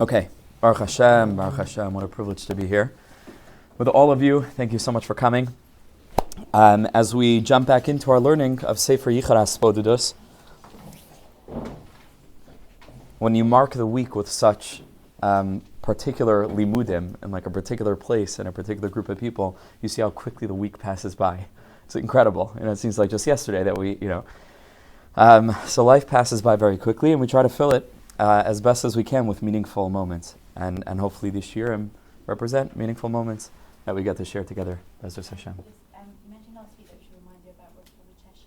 Okay, Baruch Hashem, what a privilege to be here with all of you. Thank you so much for coming. As we jump back into our learning of sefer Yichud HaHisbodedus, when you mark the week with such particular limudim in like a particular place and a particular group of people, you see how quickly the week passes by. It's incredible. It seems like just yesterday that we, so life passes by very quickly, and we try to fill it as best as we can with meaningful moments, and hopefully this year represent meaningful moments that we get to share together. Hashem. You mentioned last week that we should remind you about Rosh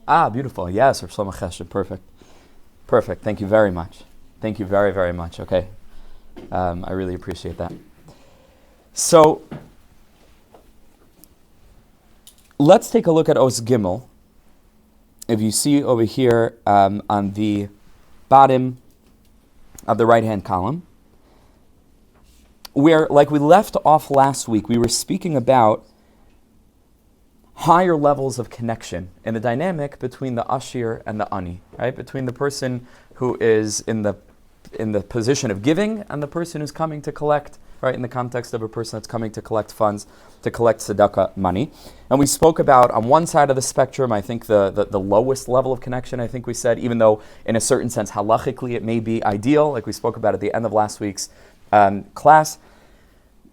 Hashanah. Beautiful. Yes, Rosh Hashanah. Perfect. Thank you very much. Thank you very, very much. Okay. I really appreciate that. So, let's take a look at Os Gimel. If you see over here on the bottom of the right-hand column, where, like we left off last week, we were speaking about higher levels of connection in the dynamic between the Ashir and the Ani, right? Between the person who is in the position of giving and the person who's coming to collect, right? In the context of a person that's coming to collect funds, to collect tzeddakah money. And we spoke about, on one side of the spectrum, I think the lowest level of connection, I think we said, even though in a certain sense, halachically, it may be ideal, like we spoke about at the end of last week's class,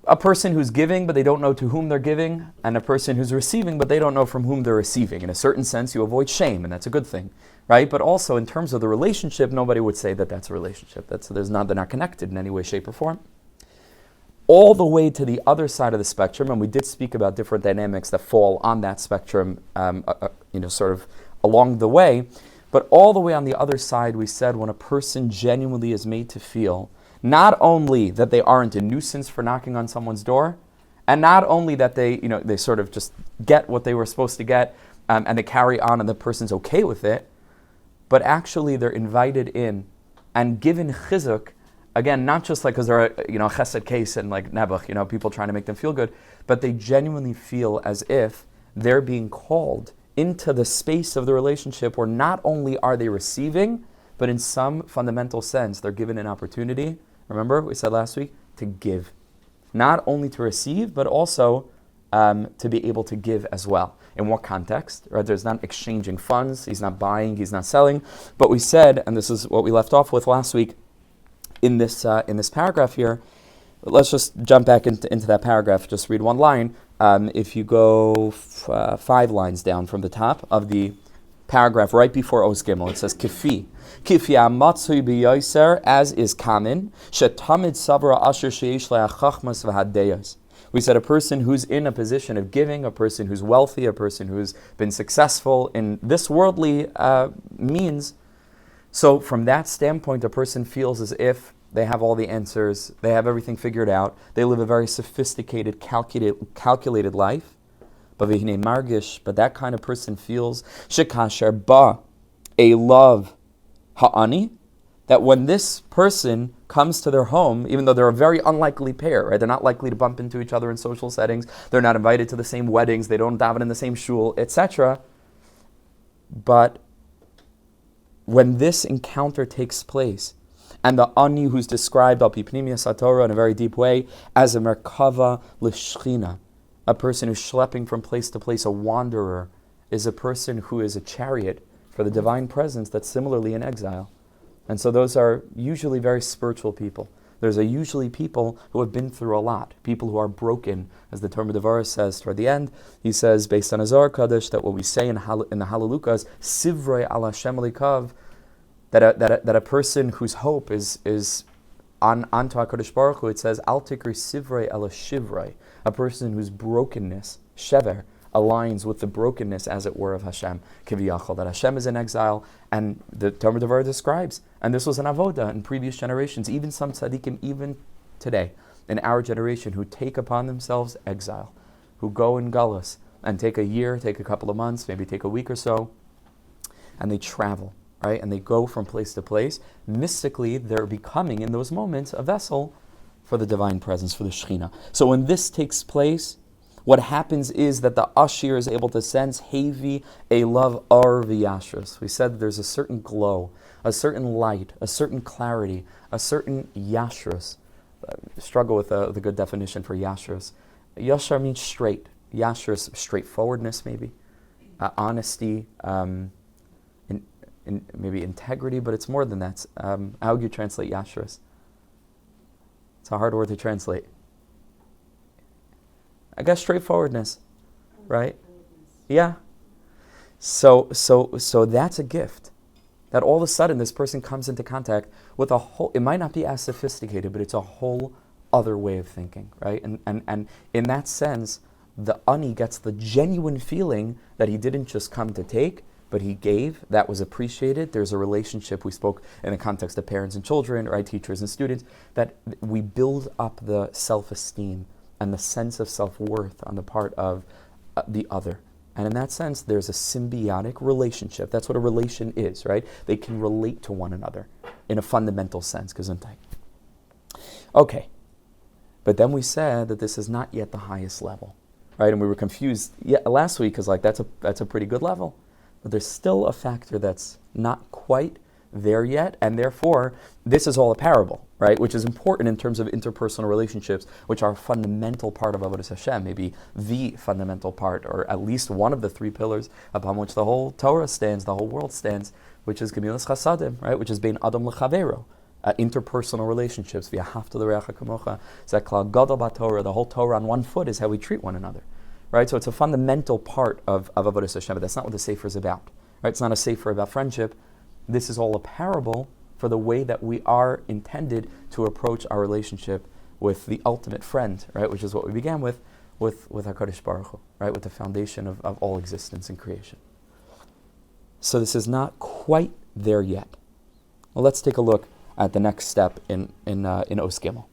a person who's giving, but they don't know to whom they're giving, and a person who's receiving, but they don't know from whom they're receiving. In a certain sense, you avoid shame, and that's a good thing, right? But also, in terms of the relationship, nobody would say that that's a relationship. They're not connected in any way, shape, or form. All the way to the other side of the spectrum, and we did speak about different dynamics that fall on that spectrum, sort of along the way, but all the way on the other side, we said when a person genuinely is made to feel not only that they aren't a nuisance for knocking on someone's door, and not only that they sort of just get what they were supposed to get, and they carry on and the person's okay with it, but actually they're invited in and given chizuk, again, not just like because they're a chesed case and like nebuch, people trying to make them feel good, but they genuinely feel as if they're being called into the space of the relationship where not only are they receiving, but in some fundamental sense, they're given an opportunity. Remember, we said last week, to give. Not only to receive, but also to be able to give as well. In what context? Right? There's not exchanging funds, he's not buying, he's not selling. But we said, and this is what we left off with last week, in this paragraph here, let's just jump back into that paragraph, just read one line. If you go 5 lines down from the top of the paragraph right before Os Gimel, it says, Kifi amatzui b'yoser, as is common, shetamid savra asher sheish le'achachmas v'hadeyas. We said a person who's in a position of giving, a person who's wealthy, a person who's been successful in this worldly means. So from that standpoint, a person feels as if they have all the answers, they have everything figured out, they live a very sophisticated, calculated life. But that kind of person feels shekasher ba a love ha'ani, that when this person comes to their home, even though they're a very unlikely pair, right? They're not likely to bump into each other in social settings, they're not invited to the same weddings, they don't daven in the same shul, etc. But when this encounter takes place, and the ani who's described al pi pnimiyas haTorah in a very deep way as a merkava l'shchina, a person who's schlepping from place to place, a wanderer, is a person who is a chariot for the divine presence that's similarly in exile. And so those are usually very spiritual people. There's usually people who have been through a lot, people who are broken, as the Torah Devarim says toward the end. He says, based on a Zohar Kaddish, that what we say in the Halalukas, Sivrei al Hashem Likav, that a person whose hope is onto HaKadosh Baruch Hu, it says, Al Tikri Sivrei el Shivrei, a person whose brokenness, Shever, aligns with the brokenness, as it were, of Hashem, Kiviyachol, that Hashem is in exile, and the Torah Devarim describes, and this was an avoda in previous generations, even some tzaddikim, even today, in our generation, who take upon themselves exile, who go in Gullus, and take a year, take a couple of months, maybe take a week or so, and they travel, right? And they go from place to place. Mystically, they're becoming, in those moments, a vessel for the divine presence, for the Shekhinah. So when this takes place, what happens is that the Ashir is able to sense Hevi a love ar v'yashrus. We said that there's a certain glow, a certain light, a certain clarity, a certain yashrus. Struggle with the good definition for yashrus. Yashar means straight. Yashrus, straightforwardness maybe, honesty, maybe integrity, but it's more than that. How would you translate yashrus? It's a hard word to translate. I guess straightforwardness, right? Yeah. So that's a gift. That all of a sudden this person comes into contact with a whole, it might not be as sophisticated, but it's a whole other way of thinking, right? And in that sense, the ani gets the genuine feeling that he didn't just come to take, but he gave. That was appreciated. There's a relationship, we spoke in the context of parents and children, right, teachers and students, that we build up the self-esteem and the sense of self-worth on the part of the other. And in that sense, there's a symbiotic relationship. That's what a relation is, right? They can relate to one another in a fundamental sense, gesundheit. Okay. But then we said that this is not yet the highest level, right? And we were confused last week because that's a pretty good level. But there's still a factor that's not quite there yet, and therefore, this is all a parable, right? Which is important in terms of interpersonal relationships, which are a fundamental part of Avodas Hashem, maybe the fundamental part, or at least one of the three pillars upon which the whole Torah stands, the whole world stands, which is Gemilas Chasadim, right? Which is Bein Adam L'Chavero, interpersonal relationships, V'ahavta l'reacha kamocha, Zeklal Gadol b'Torah, the whole Torah on one foot is how we treat one another, right? So it's a fundamental part of Avodas Hashem, but that's not what the sefer is about, right? It's not a sefer about friendship. This is all a parable for the way that we are intended to approach our relationship with the ultimate friend, right? Which is what we began with HaKadosh Baruch Hu, right? With the foundation of all existence and creation. So this is not quite there yet. Well, let's take a look at the next step in Os Gimel.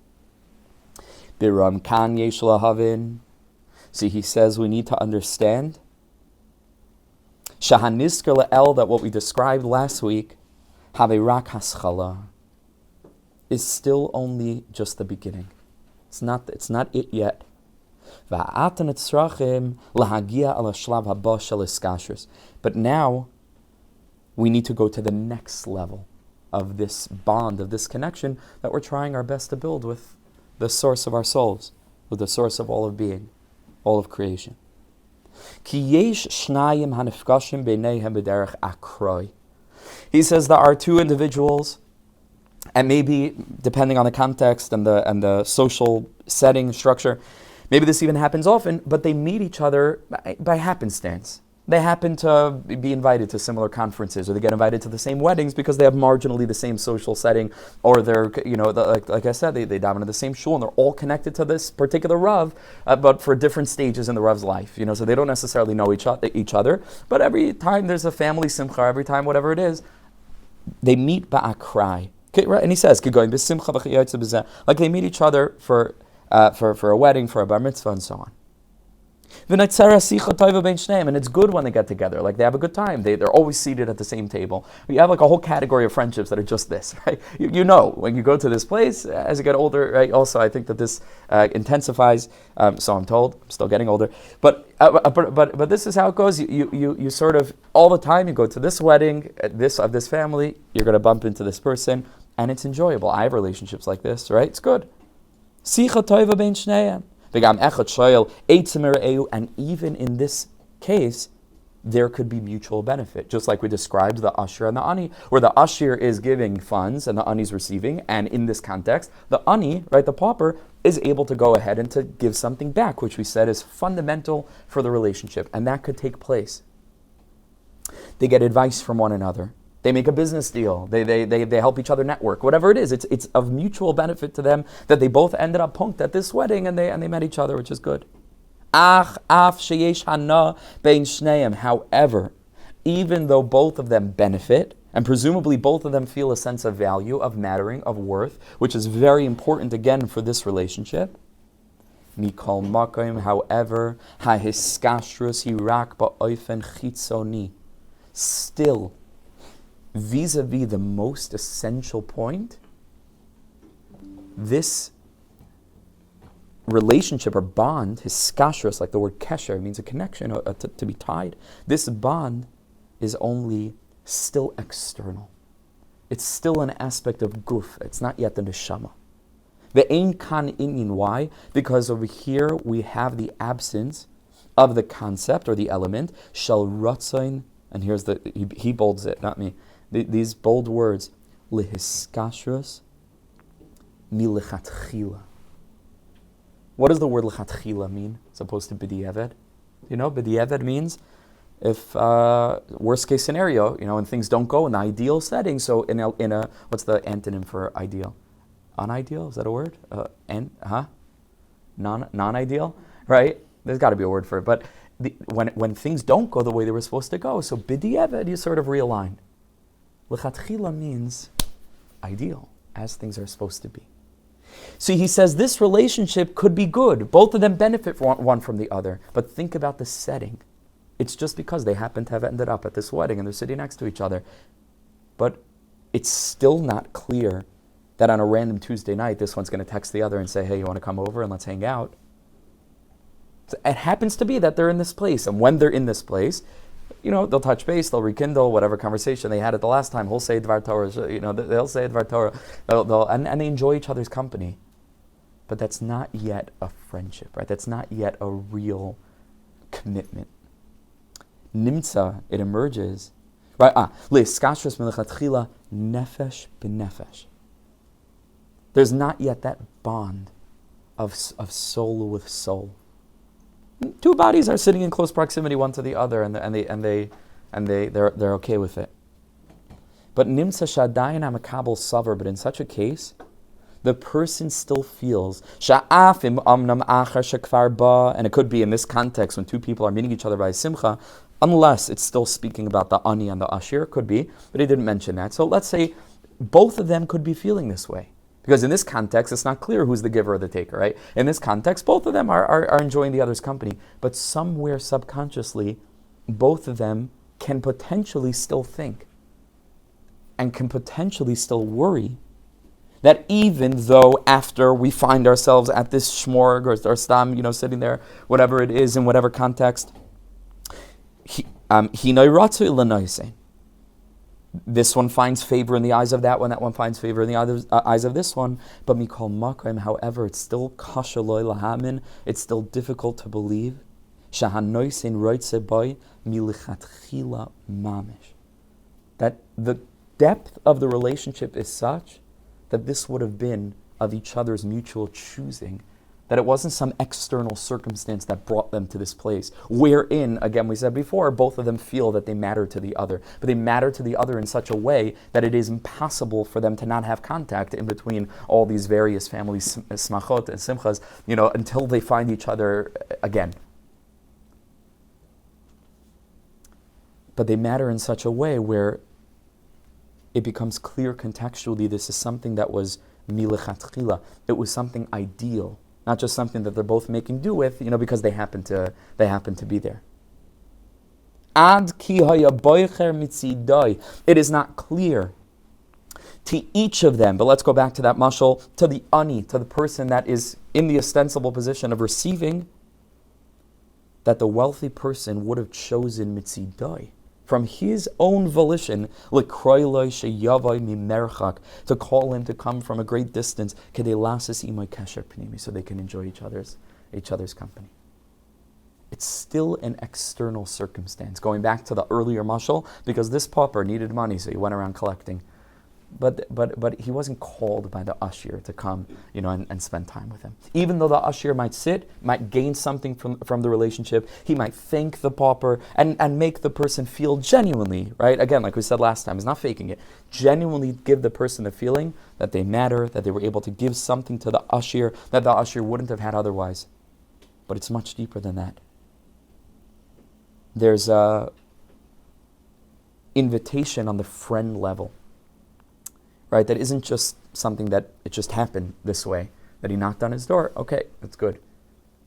Biram kan yesh lahavin. See, he says we need to understand Shahanisker la'el, that what we described last week, Haverak haschala, is still only just the beginning. It's not it yet. But now we need to go to the next level of this bond, of this connection that we're trying our best to build with the source of our souls, with the source of all of being, all of creation. He says there are two individuals, and maybe depending on the context and the social setting, structure, maybe this even happens often, but they meet each other by happenstance. They happen to be invited to similar conferences, or they get invited to the same weddings because they have marginally the same social setting, or they're, like I said, they daven in the same shul, and they're all connected to this particular Rav, but for different stages in the Rav's life, so they don't necessarily know each other, but every time there's a family simcha, every time whatever it is, they meet ba'akrai. Right? And he says, like they meet each other for a wedding, for a bar mitzvah, and so on. And it's good when they get together. Like they have a good time. They're always seated at the same table. You have like a whole category of friendships that are just this, right? You know, when you go to this place, as you get older, right? Also, I think that this intensifies. So I'm told. I'm still getting older, but this is how it goes. You sort of all the time. You go to this wedding, of this family. You're going to bump into this person, and it's enjoyable. I have relationships like this, right? It's good. Sicha toiva bein shneim. And even in this case, there could be mutual benefit. Just like we described the Ashir and the Ani, where the Ashir is giving funds and the Ani is receiving. And in this context, the Ani, right, the pauper, is able to go ahead and to give something back, which we said is fundamental for the relationship. And that could take place. They get advice from one another. They make a business deal. They help each other network. Whatever it is, it's of mutual benefit to them that they both ended up punked at this wedding and they met each other, which is good. However, even though both of them benefit, and presumably both of them feel a sense of value, of mattering, of worth, which is very important again for this relationship. Mikol makom, however, hahiskashrus hirak ba'ofen chitzoni. Still, vis-a-vis the most essential point, this relationship or bond, his skashrus, like the word kesher, means a connection, to be tied. This bond is only still external. It's still an aspect of guf. It's not yet the neshama. The ein kan inyan. Why? Because over here we have the absence of the concept or the element shall ratzain. And here's he bolds it, not me. These bold words, lihiskashrus milichatchila. What does the word lichatchila mean, as opposed to b'di'eved? You know, b'di'eved means if worst case scenario, when things don't go in the ideal setting. So in a what's the antonym for ideal? Unideal, is that a word? Non-ideal, right? There's got to be a word for it. But when things don't go the way they were supposed to go, so b'di'eved, you sort of realign. Lichatchila means ideal, as things are supposed to be. So he says this relationship could be good. Both of them benefit one from the other. But think about the setting. It's just because they happen to have ended up at this wedding and they're sitting next to each other. But it's still not clear that on a random Tuesday night, this one's going to text the other and say, hey, you want to come over and let's hang out? So it happens to be that they're in this place. And when they're in this place, they'll touch base, they'll rekindle whatever conversation they had at the last time. He'll say Dvar Torah, they'll say Dvar Torah, and they enjoy each other's company. But that's not yet a friendship, right? That's not yet a real commitment. Nimtza, it emerges, right? Le'skashras melechatchila nefesh b'nefesh. There's not yet that bond of soul with soul. Two bodies are sitting in close proximity one to the other, and they're okay with it. But nimtza shadayin hamakabel savar. But in such a case, the person still feels sha'afim amnam achar shekvar ba, and it could be in this context when two people are meeting each other by simcha, unless it's still speaking about the ani and the ashir. It could be, but he didn't mention that. So let's say both of them could be feeling this way. Because in this context, it's not clear who's the giver or the taker, right? In this context, both of them are enjoying the other's company. But somewhere subconsciously, both of them can potentially still think and can potentially still worry that even though after we find ourselves at this shmorg or stam, sitting there, whatever it is, in whatever context, this one finds favor in the eyes of that one finds favor in the eyes of this one. But mikol makom, however, it's still kasha loy lahamin, it's still difficult to believe. Shahanoisin roitze boy milichatchila mamish. That the depth of the relationship is such that this would have been of each other's mutual choosing. That it wasn't some external circumstance that brought them to this place, wherein, again, we said before, both of them feel that they matter to the other. But they matter to the other in such a way that it is impossible for them to not have contact in between all these various family smachot and simchas, until they find each other again. But they matter in such a way where it becomes clear contextually this is something that was milechatchila. It was something ideal. Not just something that they're both making do with, because they happen to be there. Ad ki haya boicher mitzidai. It is not clear to each of them, but let's go back to that mashal, to the ani, to the person that is in the ostensible position of receiving, that the wealthy person would have chosen mitzidai, from his own volition, to call him to come from a great distance, so they can enjoy each other's company. It's still an external circumstance. Going back to the earlier mashal, because this pauper needed money, so he went around collecting. But he wasn't called by the ashir to come, and spend time with him. Even though the ashir might gain something from the relationship, he might thank the pauper and make the person feel genuinely, right? Again, like we said last time, he's not faking it. Genuinely give the person the feeling that they matter, that they were able to give something to the ashir that the ashir wouldn't have had otherwise. But it's much deeper than that. There's a invitation on the friend level. Right, that isn't just something that it just happened this way, that he knocked on his door, okay, that's good.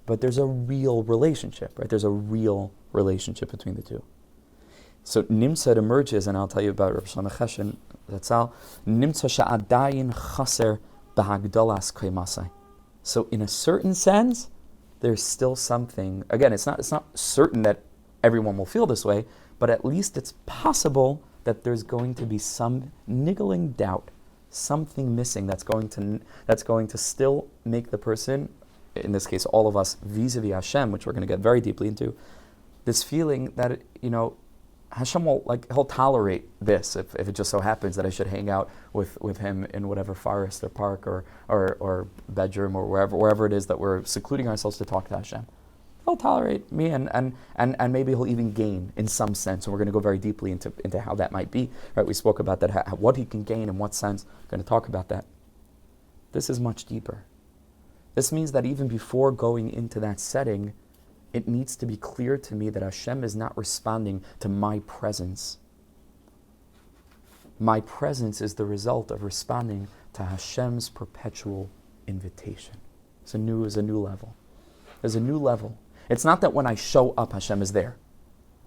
But there's a real relationship, right? There's a real relationship between the two. So Nimtzad emerges, and I'll tell you about Rav Shlomo Cheshen, that's all. Nimtzad sha'adayin chaser b'hagdolas kaimasai. So in a certain sense, there's still something, again, it's not certain that everyone will feel this way, but at least it's possible that there's going to be some niggling doubt, something missing that's going to still make the person, in this case all of us, vis-a-vis Hashem, which we're going to get very deeply into, this feeling that, Hashem will, he'll tolerate this if it just so happens that I should hang out with him in whatever forest or park or bedroom or wherever it is that we're secluding ourselves to talk to Hashem. He'll tolerate me and maybe he'll even gain in some sense. And we're going to go very deeply into how that might be. Right? We spoke about that, what he can gain in what sense. We're going to talk about that. This is much deeper. This means that even before going into that setting, it needs to be clear to me that Hashem is not responding to my presence. My presence is the result of responding to Hashem's perpetual invitation. It's a new level. There's a new level. It's not that when I show up, Hashem is there.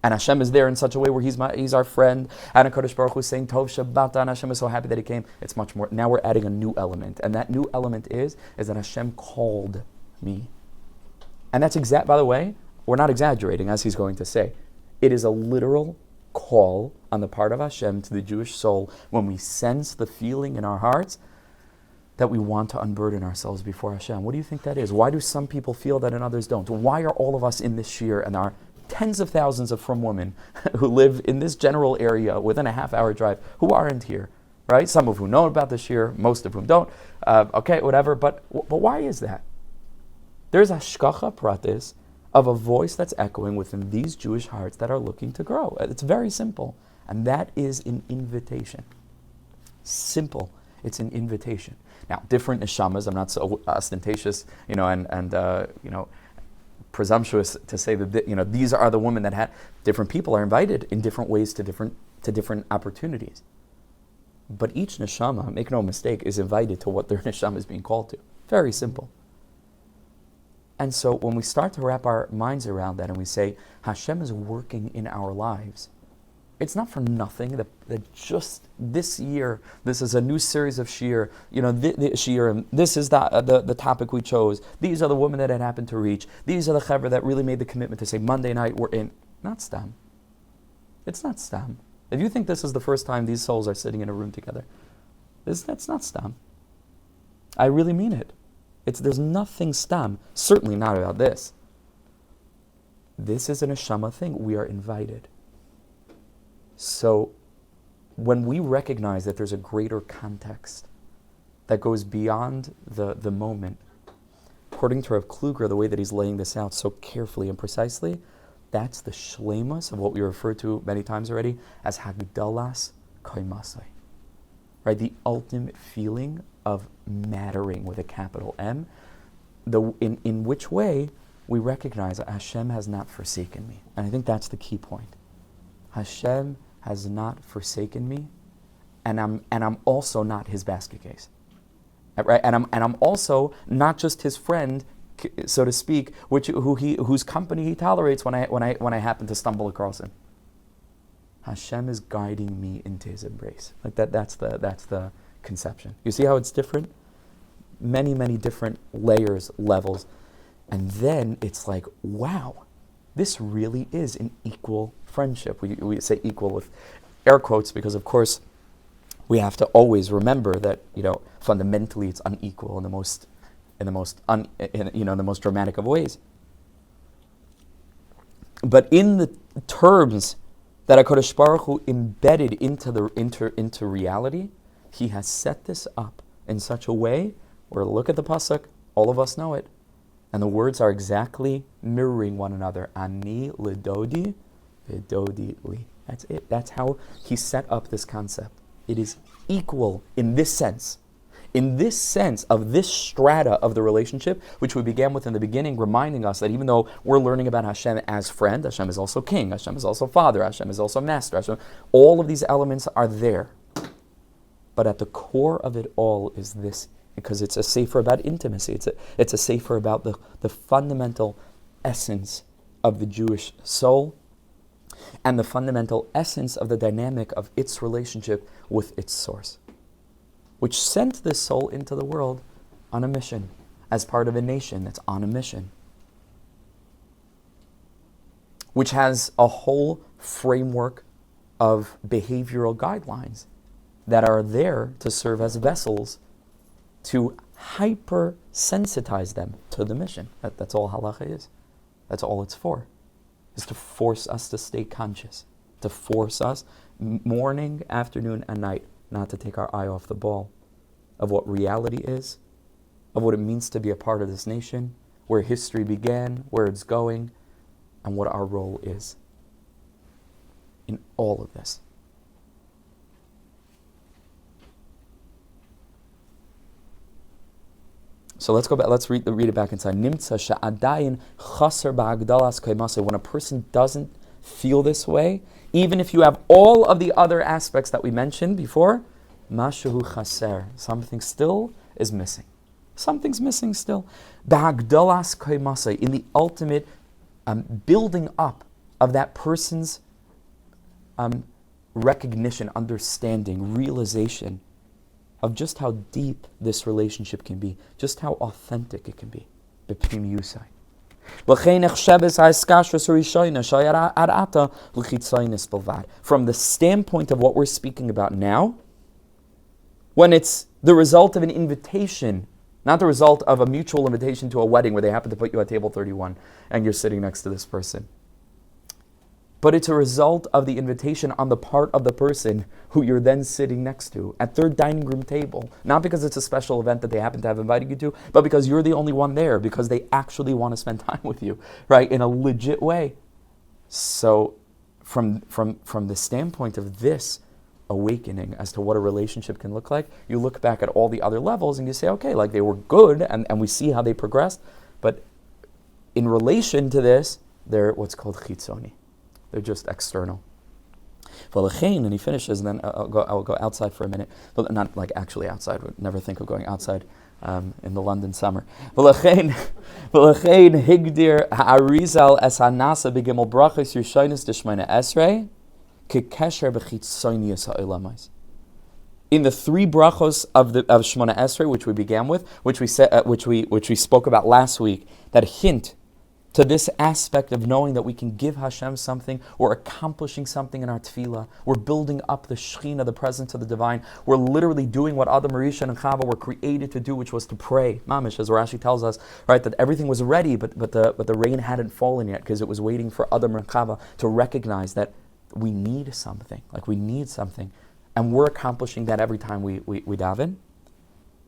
And Hashem is there in such a way where He's our friend. And HaKadosh Baruch Hu is saying, Tov Shabbat, and Hashem is so happy that He came. It's much more. Now we're adding a new element. And that new element is that Hashem called me. And that's by the way, we're not exaggerating, as he's going to say. It is a literal call on the part of Hashem to the Jewish soul when we sense the feeling in our hearts that we want to unburden ourselves before Hashem. What do you think that is? Why do some people feel that and others don't? Why are all of us in this shir and there are tens of thousands of frum women who live in this general area within a half-hour drive who aren't here? Right? Some of whom know about the shir, most of whom don't. Okay, whatever. But why is that? There's a hashgacha pratis of a voice that's echoing within these Jewish hearts that are looking to grow. It's very simple. And that is an invitation. Simple. It's an invitation. Now, different neshamas, I'm not so ostentatious, and presumptuous to say that, these are the women that had, different people are invited in different ways to different opportunities. But each neshama, make no mistake, is invited to what their neshama is being called to. Very simple. And so when we start to wrap our minds around that and we say, Hashem is working in our lives, it's not for nothing that just this year, this is a new series of shir, shir, this is the topic we chose, these are the women that it happened to reach, these are the chaver that really made the commitment to say, Monday night we're in. Not stam. It's not stam. If you think this is the first time these souls are sitting in a room together, that's not stam. I really mean it. There's nothing stam, certainly not about this. This is an neshama thing. We are invited. So when we recognize that there's a greater context that goes beyond the moment, according to Rav Kluger, the way that he's laying this out so carefully and precisely, that's the shleimus of what we refer to many times already as hagdalas kaimasai. Right? The ultimate feeling of mattering with a capital M, in which way we recognize that Hashem has not forsaken me. And I think that's the key point. Hashem has not forsaken me, and I'm also not his basket case. Right? And I'm also not just his friend, so to speak, whose company he tolerates when I happen to stumble across him. Hashem is guiding me into his embrace. Like that's the conception. You see how it's different? Many, many different layers, levels. And then it's like, wow, this really is an equal friendship. We say equal with air quotes because, of course, we have to always remember that, fundamentally it's unequal in the most dramatic of ways. But in the terms that HaKadosh Baruch Hu embedded into reality, he has set this up in such a way where, look at the pasuk, all of us know it, and the words are exactly mirroring one another. Ani lidodi, vidodi li. That's it. That's how he set up this concept. It is equal in this sense. In this sense of this strata of the relationship, which we began with in the beginning, reminding us that even though we're learning about Hashem as friend, Hashem is also king, Hashem is also father, Hashem is also master, all of these elements are there. But at the core of it all is this, because it's a sefer about intimacy. It's a sefer about the fundamental essence of the Jewish soul and the fundamental essence of the dynamic of its relationship with its source, which sent this soul into the world on a mission. as part of a nation that's on a mission, which has a whole framework of behavioral guidelines that are there to serve as vessels to hypersensitize them to the mission. That's all halacha is. That's all it's for, is to force us to stay conscious, to force us morning, afternoon, and night not to take our eye off the ball of what reality is, of what it means to be a part of this nation, where history began, where it's going, and what our role is in all of this. So let's go back. Let's read it back inside. Nimtza she'adayin chaser ba'agdalas kaimaseh. When a person doesn't feel this way, even if you have all of the other aspects that we mentioned before, mashuhu chaser. Something still is missing. Something's missing still. Ba'agdalas kaimaseh. In the ultimate building up of that person's recognition, understanding, realization of just how deep this relationship can be, just how authentic it can be between you and From the standpoint of what we're speaking about now, when it's the result of an invitation, not the result of a mutual invitation to a wedding where they happen to put you at table 31 and you're sitting next to this person, but it's a result of the invitation on the part of the person who you're then sitting next to at their dining room table. Not because it's a special event that they happen to have invited you to, but because you're the only one there, because they actually want to spend time with you, right, in a legit way. So from the standpoint of this awakening as to what a relationship can look like, you look back at all the other levels and you say, okay, like they were good and we see how they progressed, but in relation to this, they're what's called chitzoni. They're just external. And he finishes, and then I'll go outside for a minute. But not like actually outside. Would never think of going outside in the London summer. Higdir ha'arizal es hanasa begimel brachos yishonis d'shmeina esrei kekesher b'chitzonius ha'olamais. In the three brachos of Shemona Esrei, which we began with, which we spoke about last week, that hint to this aspect of knowing that we can give Hashem something, we're accomplishing something in our tefillah, we're building up the Shekhinah, the presence of the divine, we're literally doing what Adam, Rishon, and Chava were created to do, which was to pray. Mamish, as Rashi tells us, right, that everything was ready, but the rain hadn't fallen yet, because it was waiting for Adam and Chava to recognize that we need something, and we're accomplishing that every time we daven.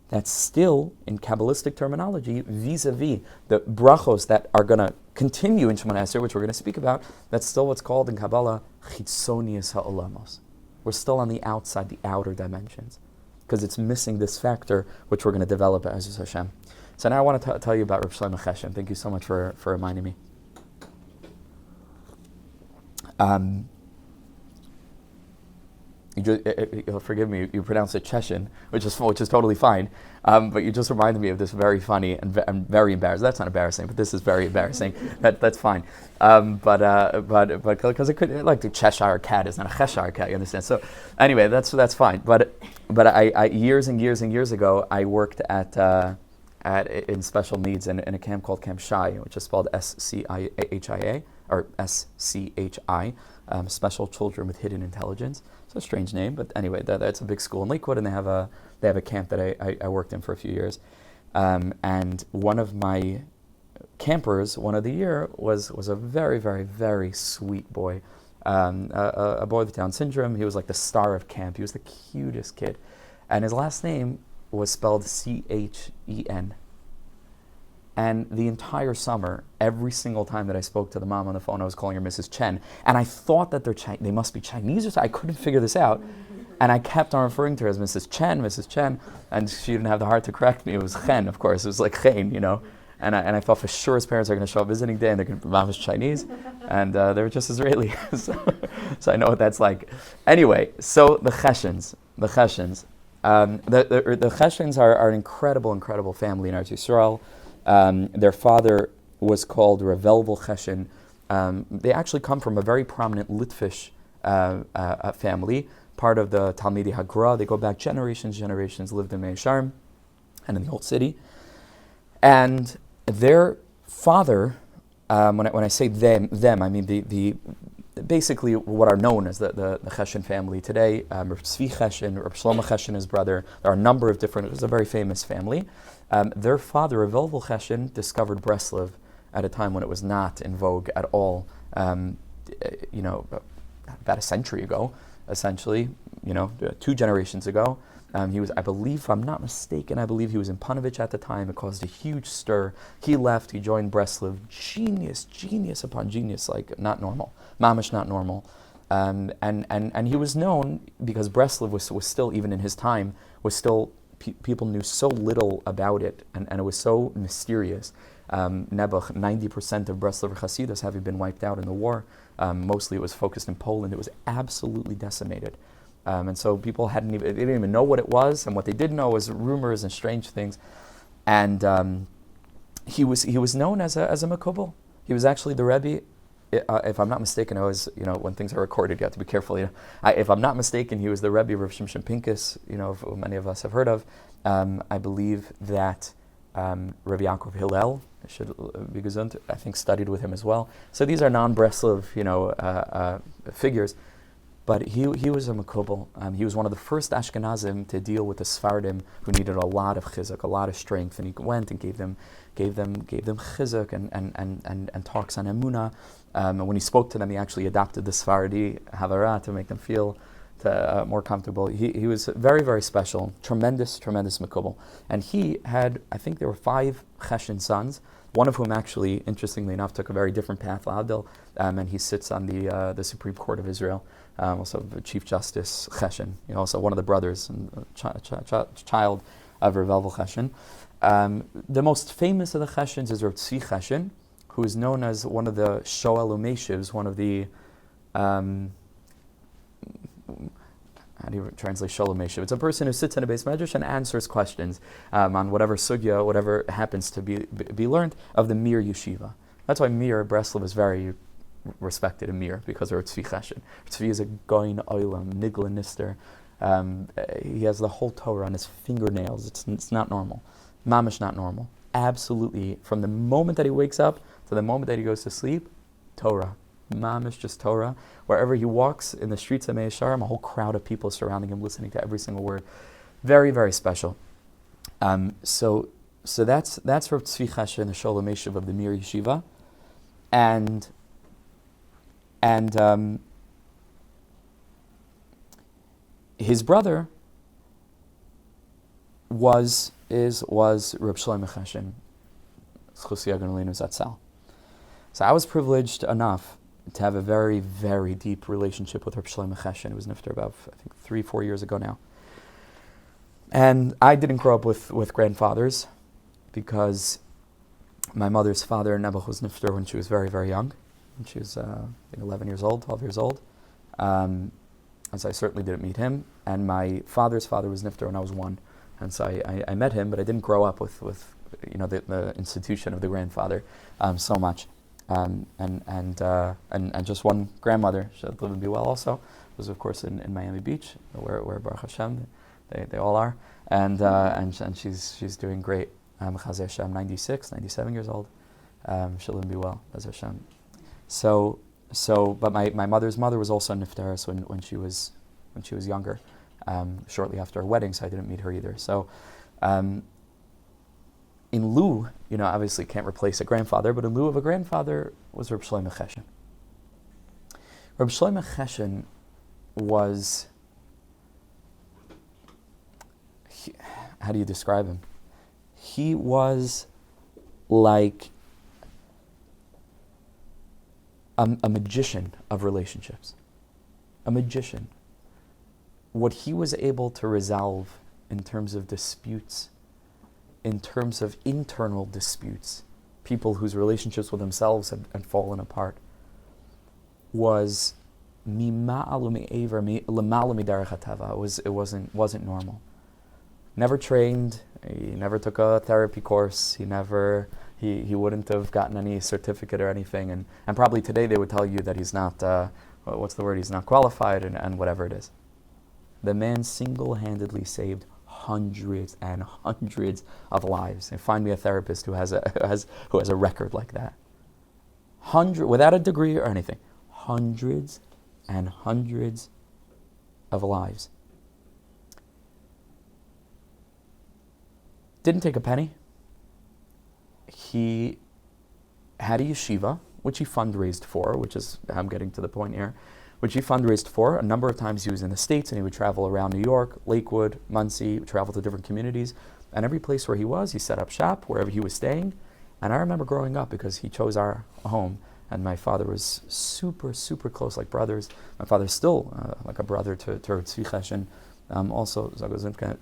That's still, in Kabbalistic terminology, vis-a-vis the brachos that are going to continue in Shemona Esrei, which we're going to speak about. That's still what's called in Kabbalah chitzonius ha'olamos. We're still on the outside, the outer dimensions, because it's missing this factor, which we're going to develop as Hashem. So now I want to tell you about Reb Shlomo Cheshem. Thank you so much for reminding me. You'll forgive me, you pronounce it Cheshin, which is totally fine, but you just reminded me of this very funny and very embarrassing. That's not embarrassing, but this is very embarrassing. That's fine, but because it could, like the Cheshire cat is not a Cheshire cat, you understand? So anyway, that's fine. But I years and years ago, I worked at in special needs in a camp called Camp Shai, which is spelled SCHIA or SCHI, Special Children with Hidden Intelligence. A strange name, but anyway, that's a big school in Lakewood, and they have a camp that I worked in for a few years. And one of my campers, one of the year, was a very, very, very sweet boy, a boy with Down syndrome. He was like the star of camp. He was the cutest kid, and his last name was spelled Chen. And the entire summer, every single time that I spoke to the mom on the phone, I was calling her Mrs. Chen. And I thought that they must be Chinese or something. I couldn't figure this out. And I kept on referring to her as Mrs. Chen. And she didn't have the heart to correct me. It was Chen, of course. It was like Chen, you know. And I thought for sure his parents are going to show up visiting day and they're going to, mom was Chinese. And they were just Israeli. so I know what that's like. Anyway, so the Cheshens. The Cheshens are an incredible family in Eretz Yisrael. Their father was called Revelvel Cheshen. They actually come from a very prominent Litvish family, part of the Talmidei Hagra. They go back generations, lived in Mei Sharm and in the Old City. And their father, when I say them, I mean the basically what are known as the Chesed family today. Reb Tzvi Chesed, Reb Shlomo Chesed, his brother. There are a number of different. It was a very famous family. Their father, Reb Elvel Chesed, discovered Breslov at a time when it was not in vogue at all. About a century ago, essentially. 2 generations ago. He was, I believe, if I'm not mistaken, I believe he was in Panovich at the time. It caused a huge stir. He left, he joined Breslov. Genius upon genius, like not normal. Mamish not normal. And he was known because Breslov was still, even in his time, was still, people knew so little about it, and it was so mysterious. Nebuch, 90% of Breslover Hasidus having been wiped out in the war. Mostly it was focused in Poland. It was absolutely decimated. And so people they didn't even know what it was, and what they did know was rumors and strange things. And he was known as a makubal. He was actually the Rebbe. If I'm not mistaken, I was, when things are recorded, you have to be careful. If I'm not mistaken, he was the Rebbe of Rav Shimshon Pincus, who many of us have heard of. I believe that Rabbi Yaakov Hillel, should be gesund, I think studied with him as well. So these are non-Breslov, figures. But he was a makubal. He was one of the first Ashkenazim to deal with the Sfardim who needed a lot of chizuk, a lot of strength, and he went and gave them chizuk and talks on emunah. And when he spoke to them, he actually adopted the Sfardi Havara to make them feel more comfortable. He was very, very special, tremendous makubal. And he had, I think there were 5 Chesed sons, one of whom actually, interestingly enough, took a very different path, L'Abdel, and he sits on the Supreme Court of Israel. Also Chief Justice Chesed, also one of the brothers and child of Rav Elvel Chesed. The most famous of the Cheshens is Rav Tzvi Chesed, who is known as one of the Shoel Umeshivs, one of the how do you translate Shoel Umeshiv? It's a person who sits in a base medrash and answers questions on whatever sugya, whatever happens to be learned of the Mir Yeshiva. That's why Mir Breslov is very respected in Mir, because of Tzvi Chesed. Tzvi is a goyin oilam, nigla nister. He has the whole Torah on his fingernails. It's not normal. Mamish not normal. Absolutely, from the moment that he wakes up to the moment that he goes to sleep, Torah. Mamish, just Torah. Wherever he walks in the streets of Mei Sharim, a whole crowd of people surrounding him, listening to every single word. Very, very special. So that's Rav Tzvi Chesed and the Shoel Umeshiv of the Mir Yeshiva. And his brother was Reb Shlomo Chesed, Zchus Yagon Aleinu Zatzal. So I was privileged enough to have a very, very deep relationship with Reb Shlomo Chesed. It was nifter about, I think, 3-4 years ago now. And I didn't grow up with grandfathers, because my mother's father, Nebuch, was nifter when she was very, very young. When she was 11 years old, 12 years old. And so I certainly didn't meet him. And my father's father was nifter when I was 1. And so I met him, but I didn't grow up with the institution of the grandfather so much. And just one grandmother, she lived and be well also, was of course in Miami Beach, where Baruch Hashem, they all are. And she's doing great. Chazei Hashem, 96, 97 years old. She'll live and be well, as Hashem. But my mother's mother was also niftaris when she was younger, shortly after her wedding, so I didn't meet her either. So, in lieu, obviously can't replace a grandfather, but in lieu of a grandfather was Reb Shlomo Chesed. Reb Shlomo Chesed was, how do you describe him? He was like a magician of relationships. A magician. What he was able to resolve in terms of disputes, in terms of internal disputes, people whose relationships with themselves had fallen apart, was it wasn't normal. Never trained, he never took a therapy course, he wouldn't have gotten any certificate or anything, and probably today they would tell you that he's not, he's not qualified and whatever it is. The man single-handedly saved hundreds and hundreds of lives. And find me a therapist who has a record like that. Without a degree or anything. Hundreds and hundreds of lives. Didn't take a penny. He had a yeshiva, which he fundraised for, which is, I'm getting to the point here, which he fundraised for. A number of times he was in the States and he would travel around New York, Lakewood, Muncie, travel to different communities. And every place where he was, he set up shop wherever he was staying. And I remember growing up, because he chose our home, and my father was super, super close, like brothers. My father's still like a brother to Tzvi Cheshen. Also,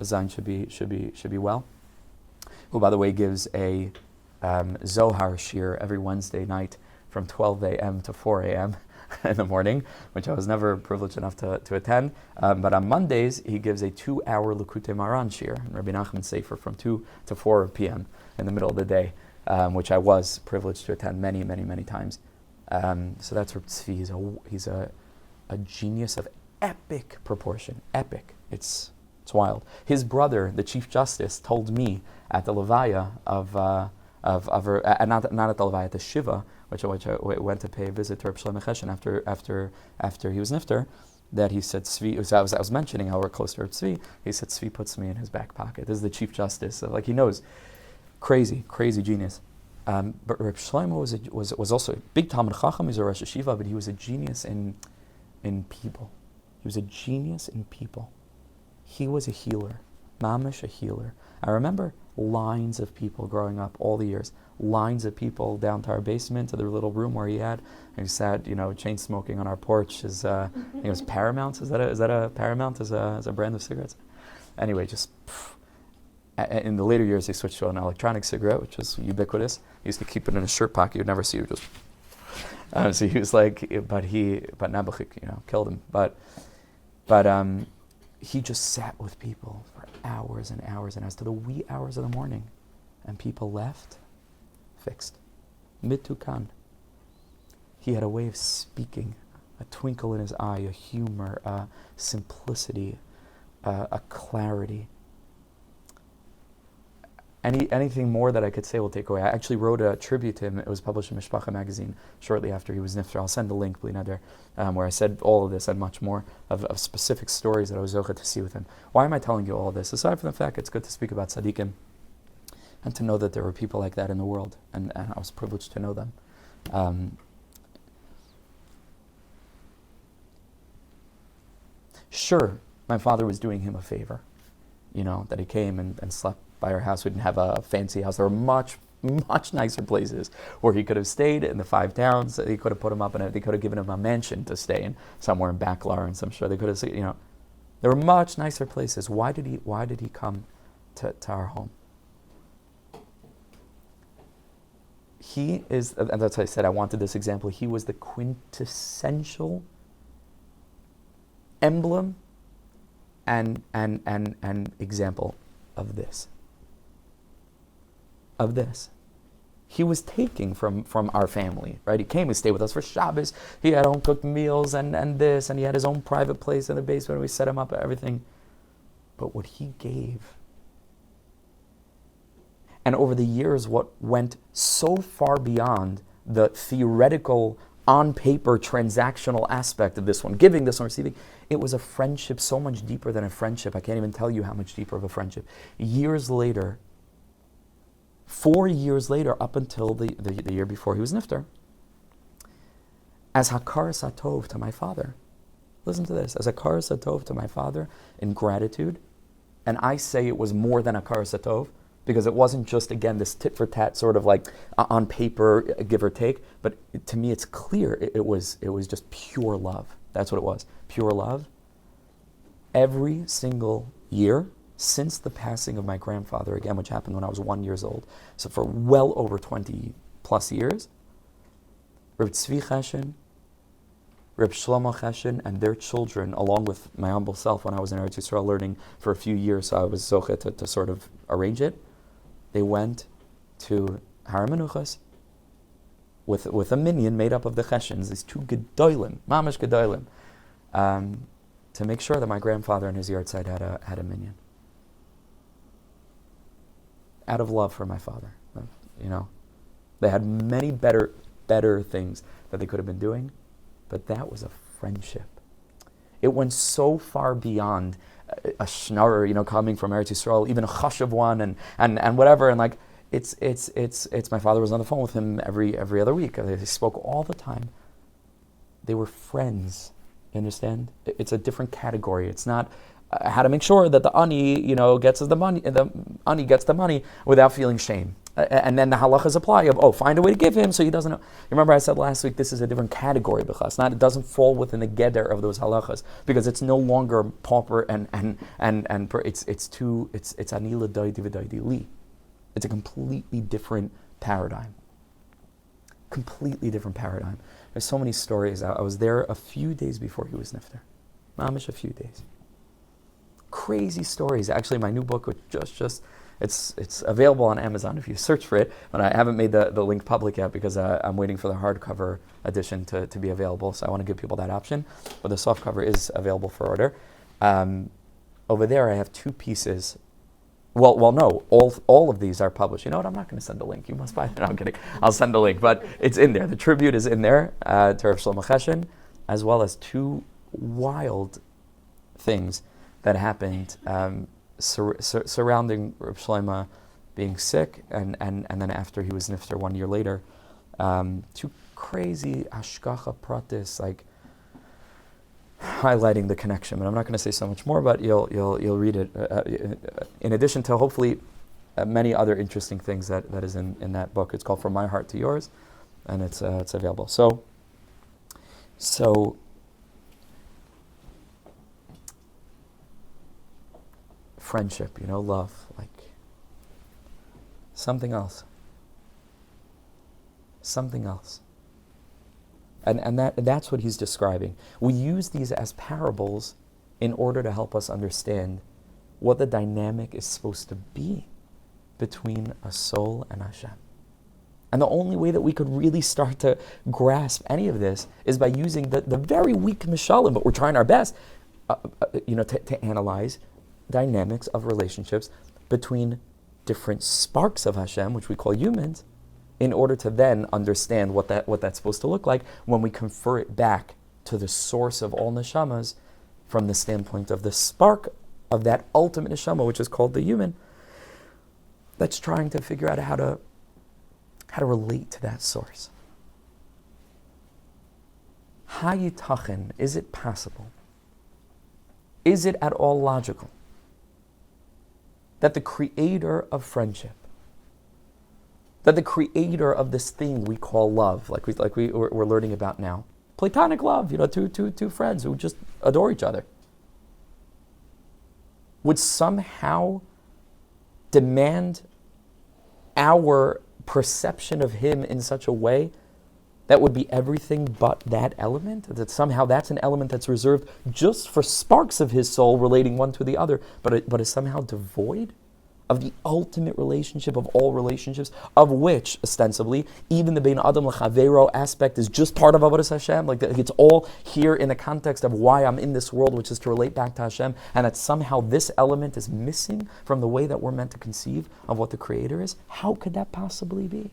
Zain should be well. Who, by the way, gives a Zohar shir every Wednesday night from 12 a.m. to 4 a.m. in the morning, which I was never privileged enough to attend. But on Mondays, he gives a 2-hour Likutei Maran shir, Rabbi Nachman's sefer, from 2 to 4 p.m. in the middle of the day, which I was privileged to attend many, many, many times. So that's where Tzvi, he's a genius of epic proportion. Epic. It's wild. His brother, the Chief Justice, told me at the Levaya not at the Levaya, at the Shiva, which I went to pay a visit to Reb Shlomo Cheshen after he was nifter, that he said Tzvi, I was mentioning how we're close to Reb Tzvi, he said Tzvi puts me in his back pocket. This is the Chief Justice. So, like, he knows. Crazy genius. But Reb Shlomo was also a big Talmid Chacham. He's a Rosh Yeshiva, but he was a genius in people. He was a genius in people. He was a healer, mamish, a healer. I remember lines of people growing up all the years, lines of people down to our basement, to the little room where he had, and he sat, chain smoking on our porch. I think it was Paramount. Is that a Paramount as a brand of cigarettes? Anyway, just in the later years, he switched to an electronic cigarette, which was ubiquitous. He used to keep it in his shirt pocket. You'd never see it. Just so he was like, but Nabuchik, killed him. But he just sat with people for hours and hours and hours to the wee hours of the morning, and people left fixed. Mitukan. He had a way of speaking, a twinkle in his eye, a humor, a simplicity, a clarity. Anything more that I could say will take away. I actually wrote a tribute to him. It was published in Mishpacha magazine shortly after he was nifter. I'll send a link, Bli Neder, where I said all of this and much more of specific stories that I was zocheh to see with him. Why am I telling you all of this? Aside from the fact it's good to speak about tzaddikim and to know that there were people like that in the world, and I was privileged to know them. Sure, my father was doing him a favor, that he came and slept by our house. We didn't have a fancy house. There were much, much nicer places where he could have stayed in the 5 towns. He could have put him up they could have given him a mansion to stay in somewhere in Backlar, and I'm sure they could have, there were much nicer places. Why did he come to our home? He is, and that's why I said I wanted this example. He was the quintessential emblem and example of this. He was taking from our family, right? He came, he stayed with us for Shabbos. He had home cooked meals and this, and he had his own private place in the basement. We set him up, everything. But what he gave, and over the years, what went so far beyond the theoretical, on paper, transactional aspect of this one, giving, this one, receiving, it was a friendship so much deeper than a friendship. I can't even tell you how much deeper of a friendship. Years later, 4 years later, up until the year before he was nifter, as hakar satov to my father. Listen to this. As hakar satov to my father in gratitude, and I say it was more than hakar satov, because it wasn't just, again, this tit for tat sort of like on paper, give or take, but to me it's clear it was just pure love. That's what it was, pure love. Every single year, since the passing of my grandfather, again, which happened when I was 1 year old, so for well over 20 plus years, Reb Tzvi Cheshen, Reb Shlomo Cheshen, and their children, along with my humble self when I was in Eretz Yisrael learning for a few years, so I was zocheh to sort of arrange it, they went to Har HaMenuchos with a minyan made up of the Cheshens, these 2 gedolim, mamash gedolim, to make sure that my grandfather and his yahrzeit had a minyan. out of love for my father. You know, they had many better things that they could have been doing, but that was a friendship. It went so far beyond a schnorrer, you know, coming from Eretz Yisrael, even a chashav one, and whatever, and like it's my father was on the phone with him every other week. They spoke all the time. They were friends. You understand? It's a different category. It's not how to make sure that the ani, you know, gets the money. The ani gets the money without feeling shame. And then the halachas apply of find a way to give him so he doesn't know. You remember I said last week this is a different category. It doesn't fall within the geder of those halachas because it's no longer pauper and it's anila daidi v'daidi li. It's a completely different paradigm. Completely different paradigm. There's so many stories. I was there a few days before he was nifter. Mamish a few days. Crazy stories. Actually, my new book, which it's available on Amazon if you search for it, but I haven't made the link public yet because I'm waiting for the hardcover edition to be available. So I want to give people that option. But the softcover is available for order. Over there, I have two pieces. Well, no, all of these are published. You know what? I'm not going to send a link. You must buy it. No, I'm kidding. I'll send a link, but it's in there. The tribute is in there to Rav Shlomo Cheshen, as well as two wild things that happened surrounding Rav Shlomo being sick, and then after he was nifter 1 year later. Two crazy hashgacha pratis, like highlighting the connection, but I'm not going to say so much more. But you'll read it. In addition to hopefully many other interesting things that is in that book. It's called From My Heart to Yours, and it's available. So friendship, love, like something else. And that's what he's describing. We use these as parables in order to help us understand what the dynamic is supposed to be between a soul and Hashem. And the only way that we could really start to grasp any of this is by using the very weak mishalim, but we're trying our best, to analyze dynamics of relationships between different sparks of Hashem, which we call humans, in order to then understand what that's supposed to look like when we confer it back to the source of all neshamas from the standpoint of the spark of that ultimate neshama, which is called the human, that's trying to figure out how to relate to that source. Hayitachen, is it possible? Is it at all logical that the creator of friendship, that the creator of this thing we call love, like we're learning about now, platonic love, two friends who just adore each other, would somehow demand our perception of him in such a way that would be everything but that element? That somehow that's an element that's reserved just for sparks of his soul relating one to the other, but is somehow devoid of the ultimate relationship of all relationships, of which, ostensibly, even the Bein Adam L'Chavero aspect is just part of Avodas Hashem. Like it's all here in the context of why I'm in this world, which is to relate back to Hashem, and that somehow this element is missing from the way that we're meant to conceive of what the Creator is. How could that possibly be?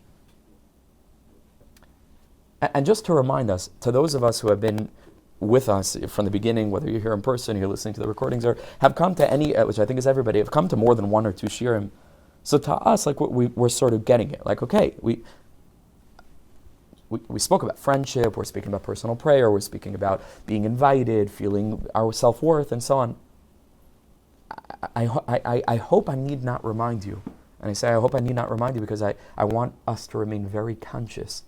And just to remind us, to those of us who have been with us from the beginning, whether you're here in person, or you're listening to the recordings, or have come to any, which I think is everybody, have come to more than one or two shirim. So to us, like we're sort of getting it. Like, okay, we spoke about friendship, we're speaking about personal prayer, we're speaking about being invited, feeling our self-worth, and so on. I hope I need not remind you, and I say I hope I need not remind you because I want us to remain very conscious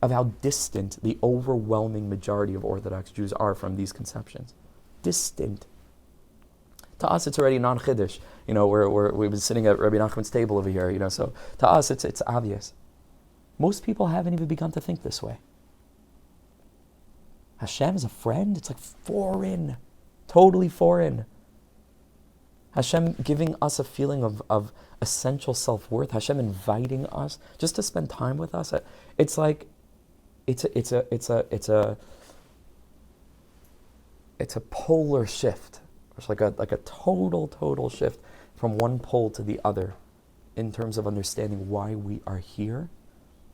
of how distant the overwhelming majority of Orthodox Jews are from these conceptions. Distant. To us, it's already non-chiddush. We've been sitting at Rabbi Nachman's table over here, so to us, it's obvious. Most people haven't even begun to think this way. Hashem is a friend? It's like foreign. Totally foreign. Hashem giving us a feeling of essential self-worth. Hashem inviting us just to spend time with us. It's like, it's a polar shift. It's like a total shift from one pole to the other in terms of understanding why we are here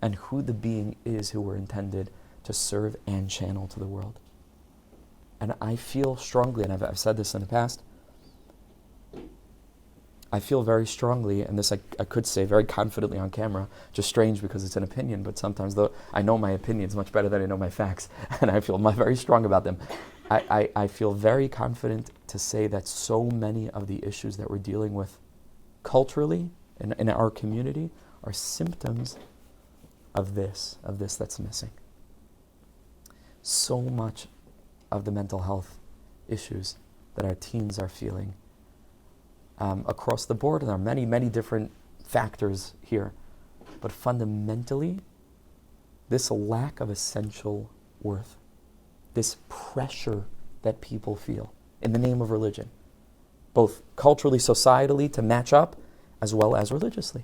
and who the being is who we're intended to serve and channel to the world. And I feel strongly, and I've said this in the past, I feel very strongly, and this I could say very confidently on camera, just strange because it's an opinion, but sometimes though I know my opinions much better than I know my facts, and I feel very strong about them. I feel very confident to say that so many of the issues that we're dealing with culturally in our community are symptoms of this that's missing. So much of the mental health issues that our teens are feeling across the board, and there are many, many different factors here, but fundamentally, this lack of essential worth, this pressure that people feel in the name of religion, both culturally, societally, to match up, as well as religiously,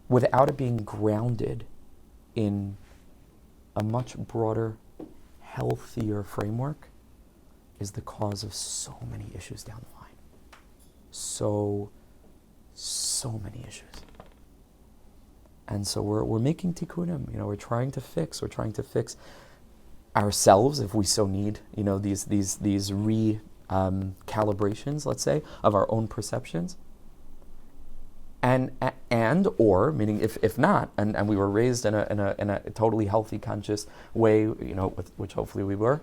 without it being grounded in a much broader, healthier framework, is the cause of so many issues down the line. So many issues. And so we're making tikkunim, we're trying to fix ourselves if we so need, these calibrations, let's say, of our own perceptions. And meaning if not, and we were raised in a totally healthy, conscious way, which hopefully we were,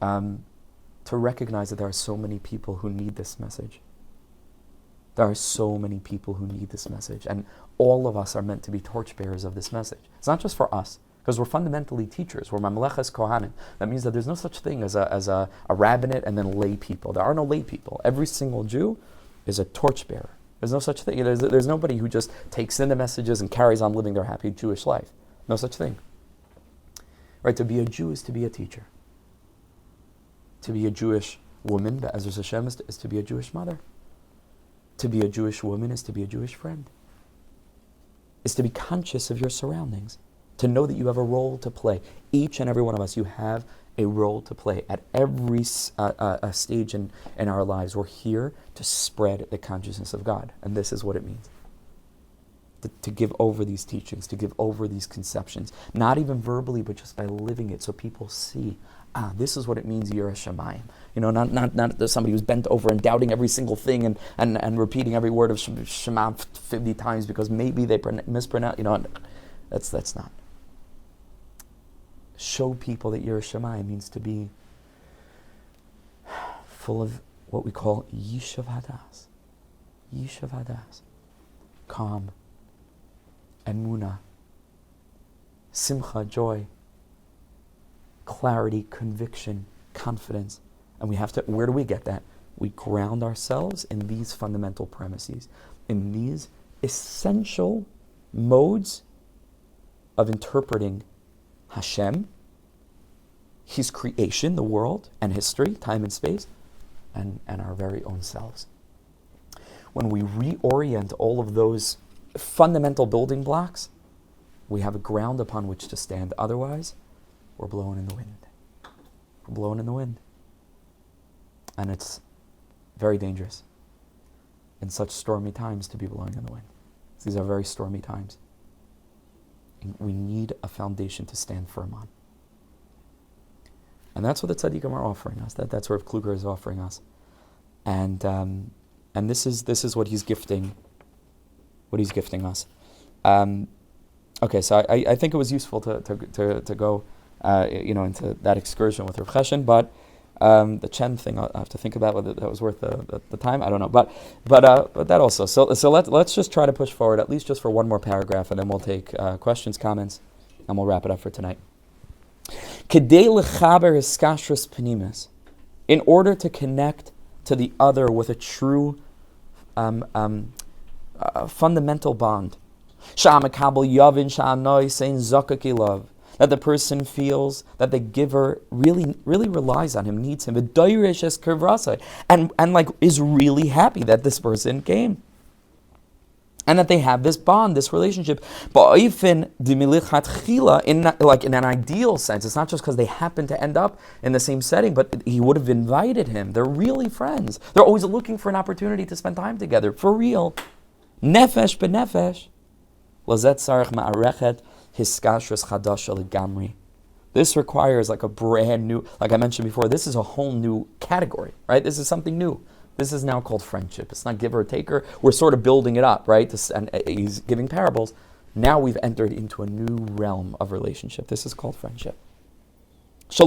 to recognize that there are so many people who need this message. There are so many people who need this message, and all of us are meant to be torchbearers of this message. It's not just for us, because we're fundamentally teachers. We're mamleches kohanim. That means that there's no such thing as a rabbinate and then lay people. There are no lay people. Every single Jew is a torchbearer. There's no such thing. There's nobody who just takes in the messages and carries on living their happy Jewish life. No such thing. Right? To be a Jew is to be a teacher. To be a Jewish woman, Be'ezus Hashem, is to be a Jewish mother. To be a Jewish woman is to be a Jewish friend. Is to be conscious of your surroundings. To know that you have a role to play. Each and every one of us, you have a role to play. At every stage in our lives, we're here to spread the consciousness of God. And this is what it means. To give over these teachings, to give over these conceptions. Not even verbally, but just by living it so people see, this is what it means, Yireh Shamayim. Not somebody who's bent over and doubting every single thing and repeating every word of Shema 50 times because maybe they mispronounce, that's not. Show people that Yireh Shamayim means to be full of what we call Yichud HaHisbodedus. Yichud HaHisbodedus. Calm. Emunah. Simcha, joy. Clarity, conviction, confidence. And we have to, where do we get that? We ground ourselves in these fundamental premises, in these essential modes of interpreting Hashem, His creation, the world, and history, time and space, and our very own selves. When we reorient all of those fundamental building blocks, we have a ground upon which to stand. Otherwise, we're blowing in the wind. We're blowing in the wind. And it's very dangerous in such stormy times to be blowing in the wind. These are very stormy times. We need a foundation to stand firm on. And that's what the tzaddikim are offering us. That's what Kluger is offering us. And this is what he's gifting us. Okay, so I think it was useful to go into that excursion with Rav Cheshen, but the Chen thing I'll have to think about whether that was worth the time. I don't know, but that also. So let's just try to push forward at least just for one more paragraph, and then we'll take questions, comments, and we'll wrap it up for tonight. Kedei lechaber hiskashrus pnimis, in order to connect to the other with a true fundamental bond. Sha'amakabel yavin sha'anoi sein zakaki love. That the person feels that the giver really relies on him, needs him, and is really happy that this person came. and that they have this bond, this relationship. But in an ideal sense, it's not just because they happen to end up in the same setting, but he would have invited him. They're really friends. They're always looking for an opportunity to spend time together, for real. Nefesh benefesh. This requires like a brand new, like I mentioned before, this is a whole new category, right? This is something new. This is now called friendship. It's not giver or taker. We're sort of building it up, right? And he's giving parables. Now we've entered into a new realm of relationship. This is called friendship. It's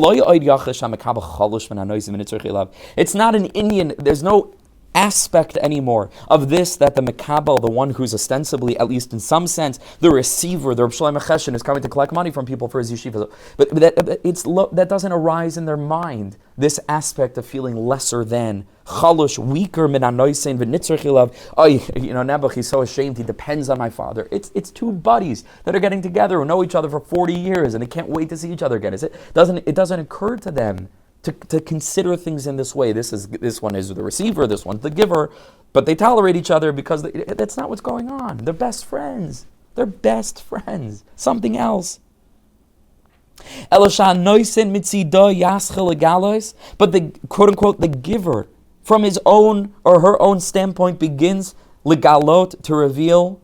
not an Indian, there's no aspect anymore of this that the Mekabel, the one who's ostensibly, at least in some sense, the receiver, the Reb Shlomo Chesed is coming to collect money from people for his yeshiva. But that doesn't arise in their mind, this aspect of feeling lesser than, chalosh, weaker, min anoisen, v'nitzrich. Nebuch, he's so ashamed, he depends on my father. It's two buddies that are getting together who know each other for 40 years and they can't wait to see each other again. It doesn't occur to them to consider things in this way. This one is the receiver, this one's the giver, but they tolerate each other because that's not what's going on. They're best friends. Something else. But the quote unquote the giver from his own or her own standpoint begins legalot, to reveal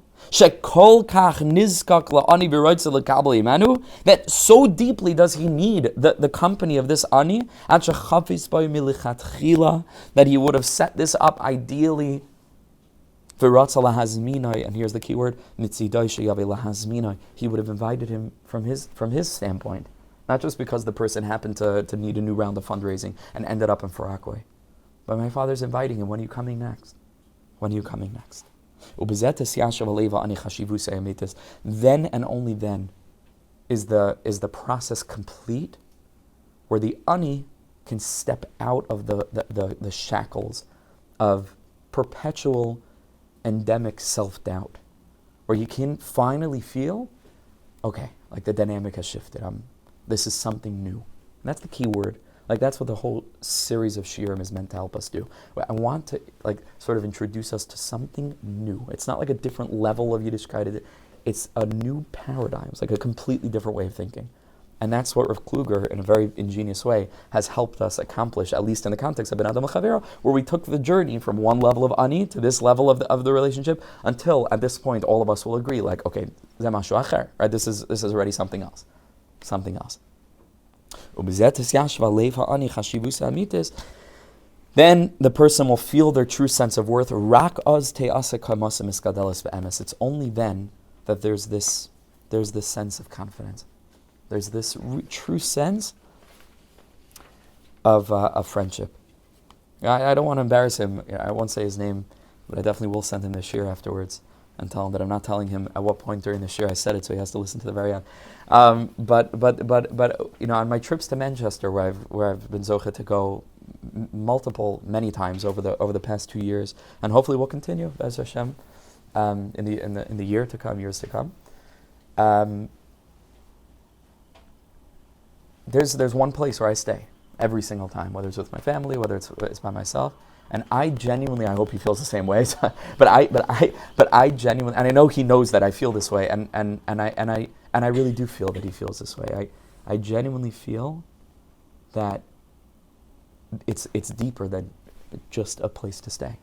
that so deeply does he need the company of this ani that he would have set this up ideally. And here's the key word, he would have invited him from his standpoint, not just because the person happened to need a new round of fundraising and ended up in Farakwe. But my father's inviting him, when are you coming next? Then and only then is the process complete, where the ani can step out of the shackles of perpetual endemic self-doubt, where you can finally feel, okay, like the dynamic has shifted. This is something new. And that's the key word. Like that's what the whole series of shiurim is meant to help us do. I want to sort of introduce us to something new. It's not like a different level of Yiddishkeit. It's a new paradigm. It's like a completely different way of thinking. And that's what Rav Kluger, in a very ingenious way, has helped us accomplish, at least in the context of Ben Adam L'Chavero, where we took the journey from one level of ani to this level of the relationship, until at this point all of us will agree, like, okay, zeh mashu acher, right? This is already something else. Then the person will feel their true sense of worth. It's only then that there's this sense of confidence. There's this true sense of friendship. I don't want to embarrass him. I won't say his name, but I definitely will send him the shir afterwards and tell him that I'm not telling him at what point during the shir I said it, so he has to listen to the very end. But on my trips to Manchester, where I've been zocheh to go many times over the past 2 years, and hopefully will continue as Hashem in the years to come. There's one place where I stay every single time, whether it's with my family, whether it's by myself. And I genuinely, I hope he feels the same way. but I genuinely, and I know he knows that I feel this way, and I really do feel that he feels this way. I genuinely feel that it's deeper than just a place to stay,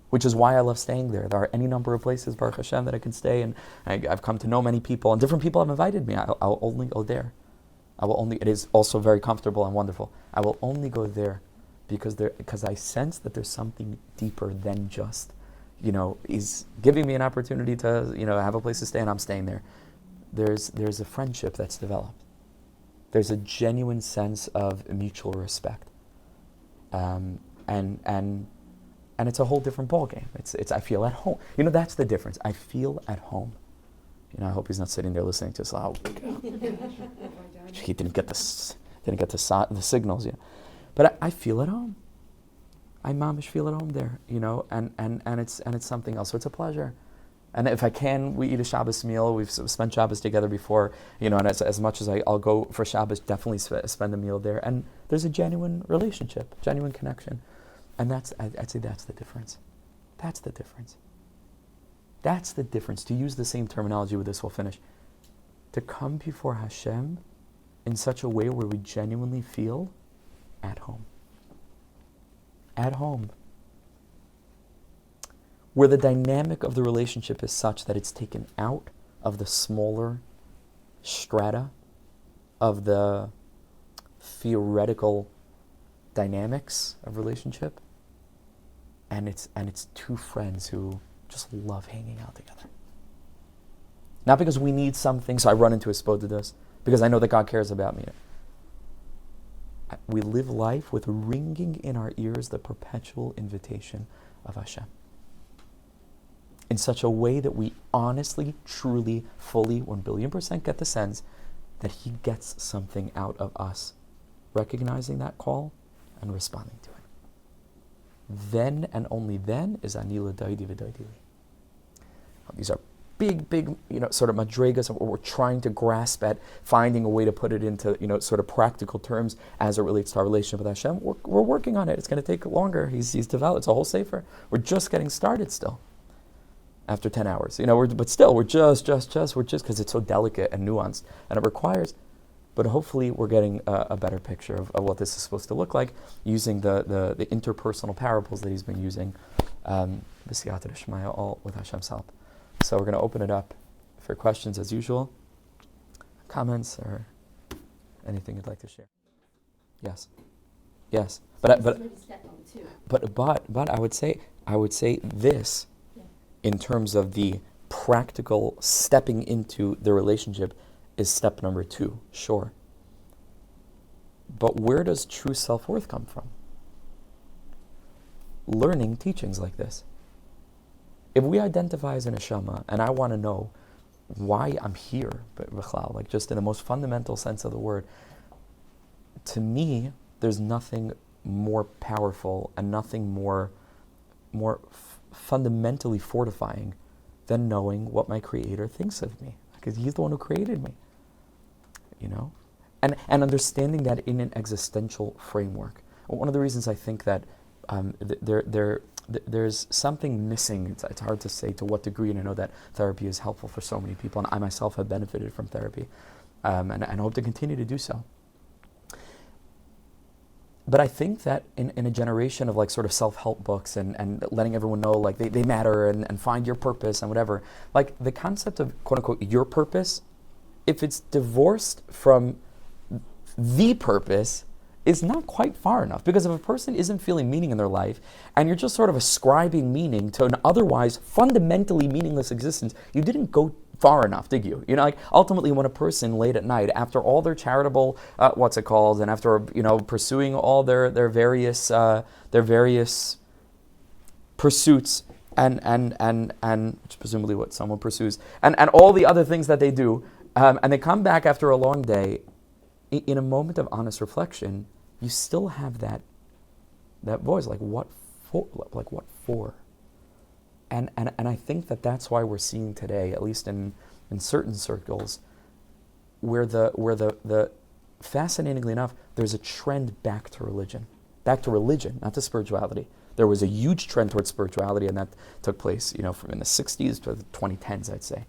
which is why I love staying there. There are any number of places, Baruch Hashem, that I can stay, and I've come to know many people, and different people have invited me. I'll only go there. It is also very comfortable and wonderful. I will only go there because I sense that there's something deeper than just, he's giving me an opportunity to, have a place to stay, and I'm staying there. There's a friendship that's developed. There's a genuine sense of mutual respect. And it's a whole different ballgame. It's I feel at home. That's the difference. I feel at home. I hope he's not sitting there listening to us. Oh, he didn't get the signals yet. But I feel at home. I mamish feel at home there, and it's something else. So it's a pleasure. And if I can, we eat a Shabbos meal. We've spent Shabbos together before, and as much as I'll go for Shabbos, definitely spend a meal there. And there's a genuine relationship, genuine connection. And I'd say that's the difference. That's the difference. That's the difference. To use the same terminology with this, we'll finish. To come before Hashem in such a way where we genuinely feel at home. At home. Where the dynamic of the relationship is such that it's taken out of the smaller strata of the theoretical dynamics of relationship, and it's two friends who just love hanging out together. Not because we need something, so I run into HaHisbodedus, because I know that God cares about me. We live life with ringing in our ears the perpetual invitation of Hashem. In such a way that we honestly, truly, fully, 1,000,000,000% get the sense that He gets something out of us, recognizing that call and responding to it. Then and only then is Anila Daidi V'Daidili. These are big, sort of madrigas of what we're trying to grasp at, finding a way to put it into, sort of practical terms as it relates to our relationship with Hashem. We're working on it. It's going to take longer. He's developed. It's a whole sefer. We're just getting started still. After 10 hours, but still, we're just because it's so delicate and nuanced, and it requires. But hopefully, we're getting a better picture of what this is supposed to look like using the interpersonal parables that he's been using, b'siyata d'shmaya, all with Hashem's help. So we're going to open it up for questions as usual, comments or anything you'd like to share. Yes. But I would say this. In terms of the practical stepping into the relationship is step number 2, sure. But where does true self-worth come from? Learning teachings like this. If we identify as an neshama, and I want to know why I'm here, but like just in the most fundamental sense of the word, to me, there's nothing more powerful and nothing more fundamentally fortifying than knowing what my Creator thinks of me, because He's the one who created me, and understanding that in an existential framework. One of the reasons I think that there's something missing, it's hard to say to what degree, and I know that therapy is helpful for so many people, and I myself have benefited from therapy, and hope to continue to do so. But I think that in a generation of like sort of self-help books and letting everyone know like they matter and find your purpose and whatever, like the concept of quote unquote your purpose, if it's divorced from the purpose, is not quite far enough. Because if a person isn't feeling meaning in their life and you're just sort of ascribing meaning to an otherwise fundamentally meaningless existence, you didn't go far enough, did you? Ultimately when a person late at night, after all their charitable, and after, pursuing all their various pursuits and which is presumably what someone pursues, and all the other things that they do, and they come back after a long day, in a moment of honest reflection, you still have that voice, like what for? And I think that's why we're seeing today, at least in certain circles, where the fascinatingly enough, there's a trend back to religion, not to spirituality. There was a huge trend towards spirituality, and that took place, from in the 60s to the 2010s, I'd say.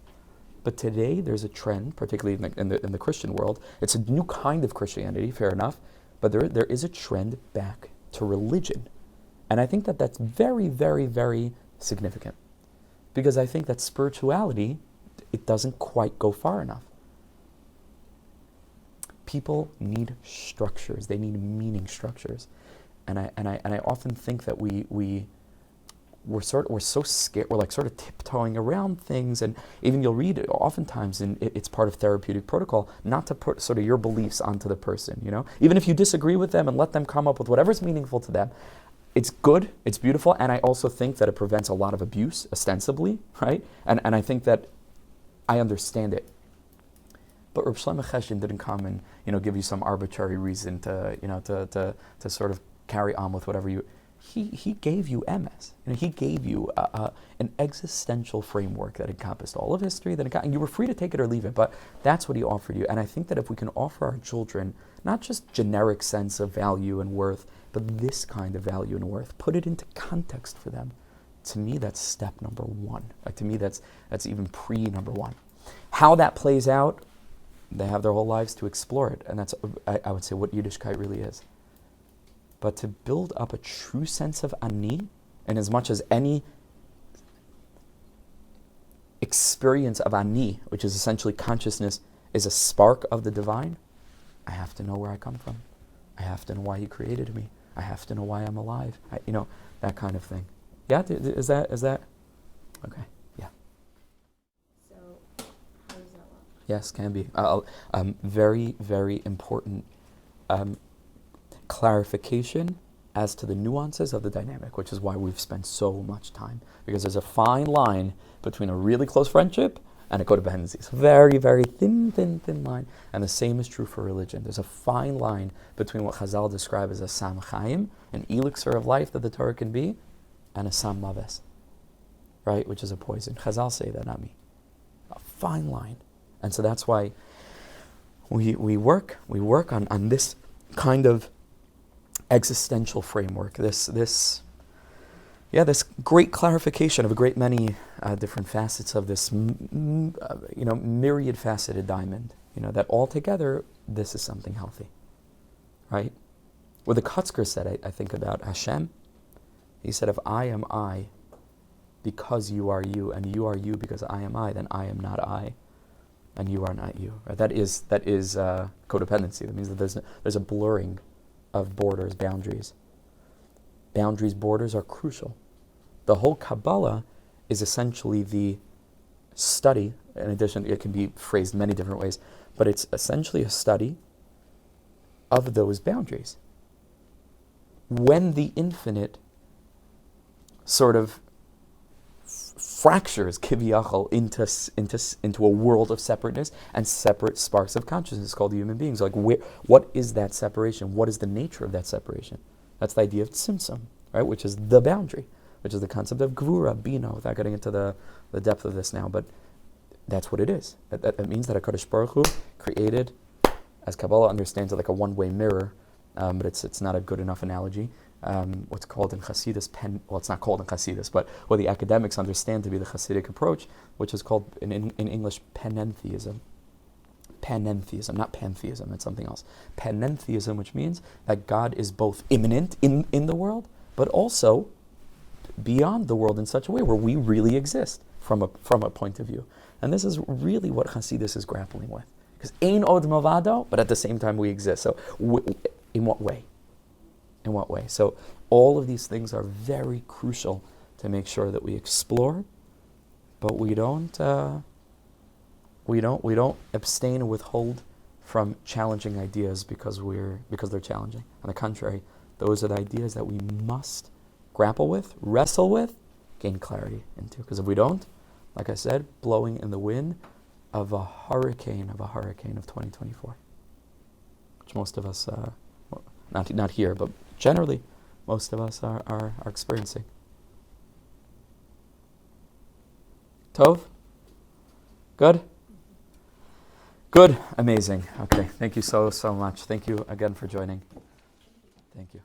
But today, there's a trend, particularly in the Christian world. It's a new kind of Christianity, fair enough, but there is a trend back to religion, and I think that's very, very, very significant, because I think that spirituality, it doesn't quite go far enough. People need structures. They need meaning structures, and I often think that we're so scared. We're like sort of tiptoeing around things, and even you'll read oftentimes, and it's part of therapeutic protocol, not to put sort of your beliefs onto the person. Even if you disagree with them and let them come up with whatever's meaningful to them. It's good, it's beautiful, and I also think that it prevents a lot of abuse, ostensibly, right? And I think that I understand it. But Reb Shlomo Cheshin didn't come and give you some arbitrary reason to sort of carry on with whatever you. He gave you MS. He gave you an existential framework that encompassed all of history. And you were free to take it or leave it, but that's what he offered you. And I think that if we can offer our children not just generic sense of value and worth, but this kind of value and worth, put it into context for them, to me, that's step number one. Like, to me, that's even number one. How that plays out, they have their whole lives to explore it. And that's, I would say, what Yiddishkeit really is. But to build up a true sense of ani, and as much as any experience of ani, which is essentially consciousness, is a spark of the divine, I have to know where I come from. I have to know why he created me. I have to know why I'm alive. That kind of thing. Yeah, is that? Okay, yeah. So, how does that work? Yes, can be. Very, very important clarification as to the nuances of the dynamic, which is why we've spent so much time. Because there's a fine line between a really close friendship and a codependency. It's a very, very thin line. And the same is true for religion. There's a fine line between what Chazal describe as a sam chaim, an elixir of life that the Torah can be, and a sam maves, right, which is a poison. Chazal say that, not me. A fine line. And so that's why we work on this kind of existential framework, this great clarification of a great many different facets of this myriad faceted diamond, that altogether this is something healthy, right? What the Kutzker said, I think about Hashem, he said, if I am I because you are you, and you are you because I am I, then I am not I, and you are not you. Right? That is codependency. That means that there's a blurring of borders, boundaries. Boundaries, borders are crucial. The whole Kabbalah is essentially the study. In addition, it can be phrased many different ways, but it's essentially a study of those boundaries. When the infinite sort of fractures kiviyachal into a world of separateness and separate sparks of consciousness called human beings. Like, what is that separation? What is the nature of that separation? That's the idea of tzimtzum, right? Which is the boundary, which is the concept of gvura, bina, without getting into the depth of this now, but that's what it is. That means that HaKadosh Baruch Hu created, as Kabbalah understands it, like a one-way mirror, but it's not a good enough analogy. What's called in Hasidus, it's not called in Hasidus, but what the academics understand to be the Hasidic approach, which is called in English panentheism. Panentheism, not pantheism, it's something else. Panentheism, which means that God is both immanent in the world, but also beyond the world in such a way where we really exist from a point of view. And this is really what Hasidus is grappling with. Because ein od mavado, but at the same time we exist. So in what way? In what way? So all of these things are very crucial to make sure that we explore, but we don't abstain and withhold from challenging ideas because they're challenging. On the contrary, those are the ideas that we must grapple with, wrestle with, gain clarity into. Because if we don't, like I said, blowing in the wind of a hurricane of 2024, which most of us, not here, but generally, most of us are experiencing. Tov? Good? Good. Amazing. Okay. Thank you so much. Thank you again for joining. Thank you.